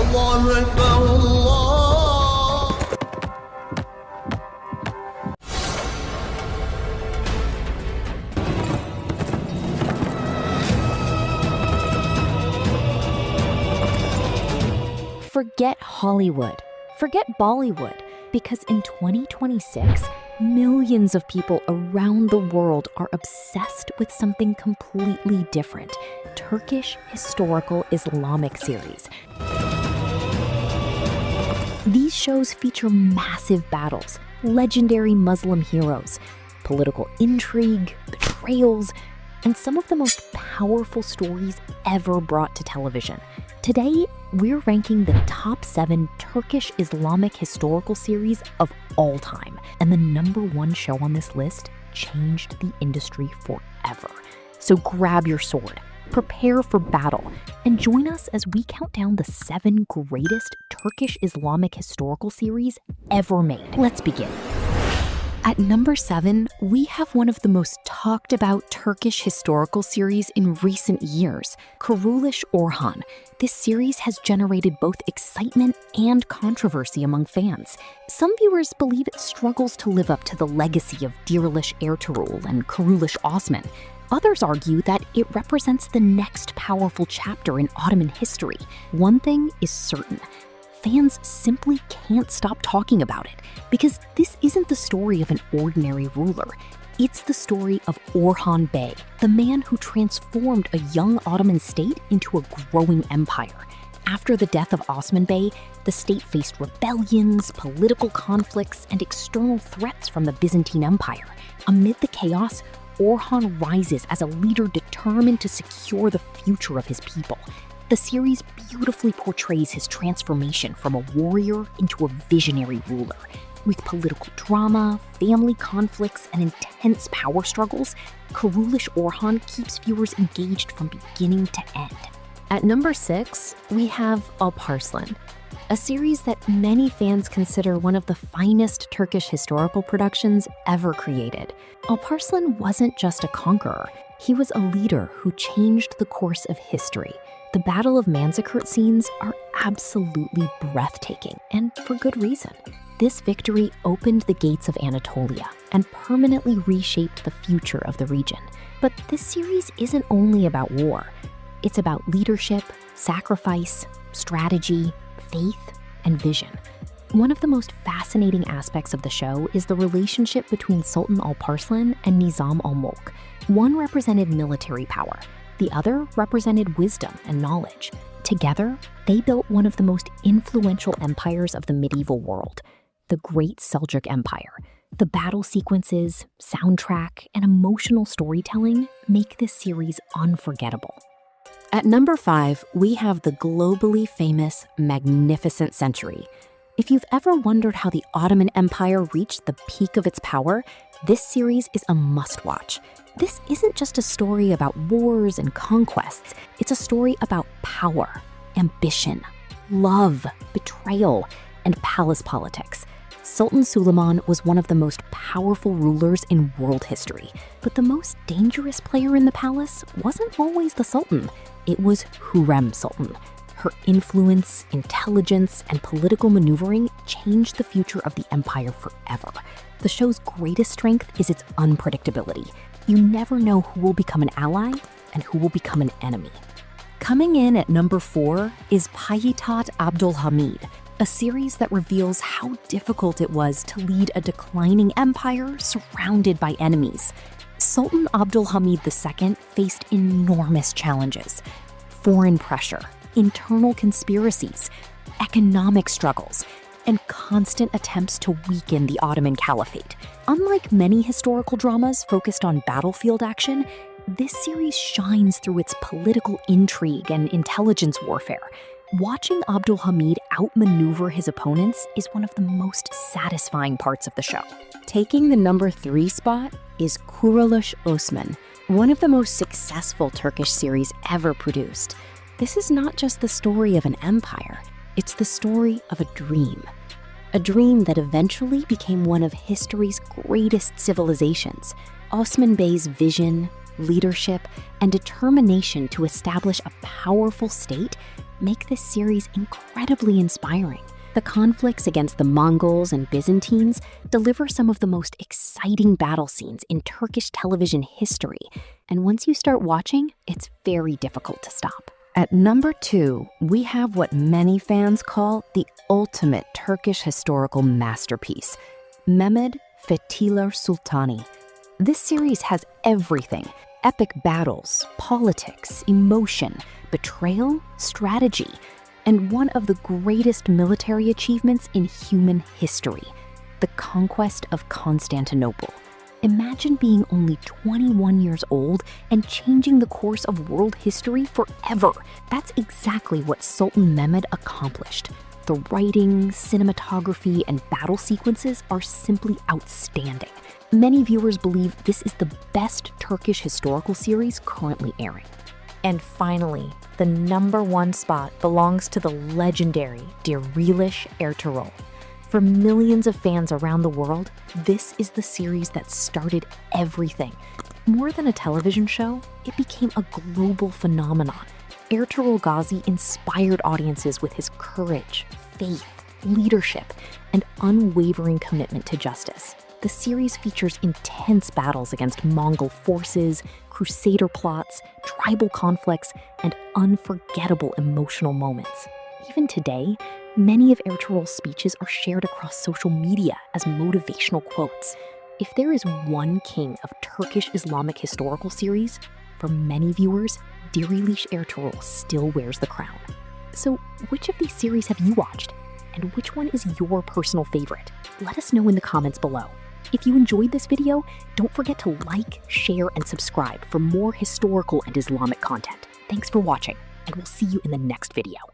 الله أكبر الله. Forget Hollywood. Forget Bollywood. Because in 2026, millions of people around the world are obsessed with something completely different. Turkish historical Islamic series. These shows feature massive battles, legendary Muslim heroes, political intrigue, betrayals, and some of the most powerful stories ever brought to television. Today, we're ranking the top 7 Turkish Islamic historical series of all time. And the #1 show on this list changed the industry forever. So grab your sword, prepare for battle, and join us as we count down the 7 greatest Turkish Islamic historical series ever made. Let's begin. At number 7, we have one of the most talked about Turkish historical series in recent years, Kuruluş Orhan. This series has generated both excitement and controversy among fans. Some viewers believe it struggles to live up to the legacy of Diriliş Ertuğrul and Kuruluş Osman. Others argue that it represents the next powerful chapter in Ottoman history. One thing is certain. Fans simply can't stop talking about it because this isn't the story of an ordinary ruler. It's the story of Orhan Bey, the man who transformed a young Ottoman state into a growing empire. After the death of Osman Bey, the state faced rebellions, political conflicts, and external threats from the Byzantine Empire. Amid the chaos, Orhan rises as a leader determined to secure the future of his people. The series beautifully portrays his transformation from a warrior into a visionary ruler. With political drama, family conflicts, and intense power struggles, Kuruluş Orhan keeps viewers engaged from beginning to end. At number 6, we have Alparslan, a series that many fans consider one of the finest Turkish historical productions ever created. Alparslan wasn't just a conqueror, he was a leader who changed the course of history. The Battle of Manzikert scenes are absolutely breathtaking, and for good reason. This victory opened the gates of Anatolia and permanently reshaped the future of the region. But this series isn't only about war. It's about leadership, sacrifice, strategy, faith, and vision. One of the most fascinating aspects of the show is the relationship between Sultan Alparslan and Nizam al-Mulk. One represented military power, the other represented wisdom and knowledge. Together, they built one of the most influential empires of the medieval world, the Great Seljuk Empire. The battle sequences, soundtrack, and emotional storytelling make this series unforgettable. At number 5, we have the globally famous Magnificent Century. If you've ever wondered how the Ottoman Empire reached the peak of its power, this series is a must-watch. This isn't just a story about wars and conquests. It's a story about power, ambition, love, betrayal, and palace politics. Sultan Suleiman was one of the most powerful rulers in world history. But the most dangerous player in the palace wasn't always the Sultan. It was Hürrem Sultan. Her influence, intelligence, and political maneuvering changed the future of the empire forever. The show's greatest strength is its unpredictability. You never know who will become an ally and who will become an enemy. Coming in at number 4 is Payitaht Abdulhamid, a series that reveals how difficult it was to lead a declining empire surrounded by enemies. Sultan Abdulhamid II faced enormous challenges: foreign pressure, internal conspiracies, economic struggles, and constant attempts to weaken the Ottoman Caliphate. Unlike many historical dramas focused on battlefield action, this series shines through its political intrigue and intelligence warfare. Watching Abdulhamid outmaneuver his opponents is one of the most satisfying parts of the show. Taking the number 3 spot is Kuruluş Osman, one of the most successful Turkish series ever produced. This is not just the story of an empire, it's the story of a dream. A dream that eventually became one of history's greatest civilizations. Osman Bey's vision, leadership, and determination to establish a powerful state make this series incredibly inspiring. The conflicts against the Mongols and Byzantines deliver some of the most exciting battle scenes in Turkish television history, and once you start watching, it's very difficult to stop. At number 2, we have what many fans call the ultimate Turkish historical masterpiece, Mehmed, Fetihler Sultani. This series has everything: epic battles, politics, emotion, betrayal, strategy, and one of the greatest military achievements in human history, the conquest of Constantinople. Imagine being only 21 years old and changing the course of world history forever. That's exactly what Sultan Mehmed accomplished. The writing, cinematography, and battle sequences are simply outstanding. Many viewers believe this is the best Turkish historical series currently airing. And finally, the number 1 spot belongs to the legendary Diriliş Ertuğrul. For millions of fans around the world, this is the series that started everything. More than a television show, it became a global phenomenon. Ertugrul Gazi inspired audiences with his courage, faith, leadership, and unwavering commitment to justice. The series features intense battles against Mongol forces, crusader plots, tribal conflicts, and unforgettable emotional moments. Even today, many of Ertugrul's speeches are shared across social media as motivational quotes. If there is one king of Turkish Islamic historical series, for many viewers, Diriliş Ertuğrul still wears the crown. So, which of these series have you watched? And which one is your personal favorite? Let us know in the comments below. If you enjoyed this video, don't forget to like, share, and subscribe for more historical and Islamic content. Thanks for watching, and we'll see you in the next video.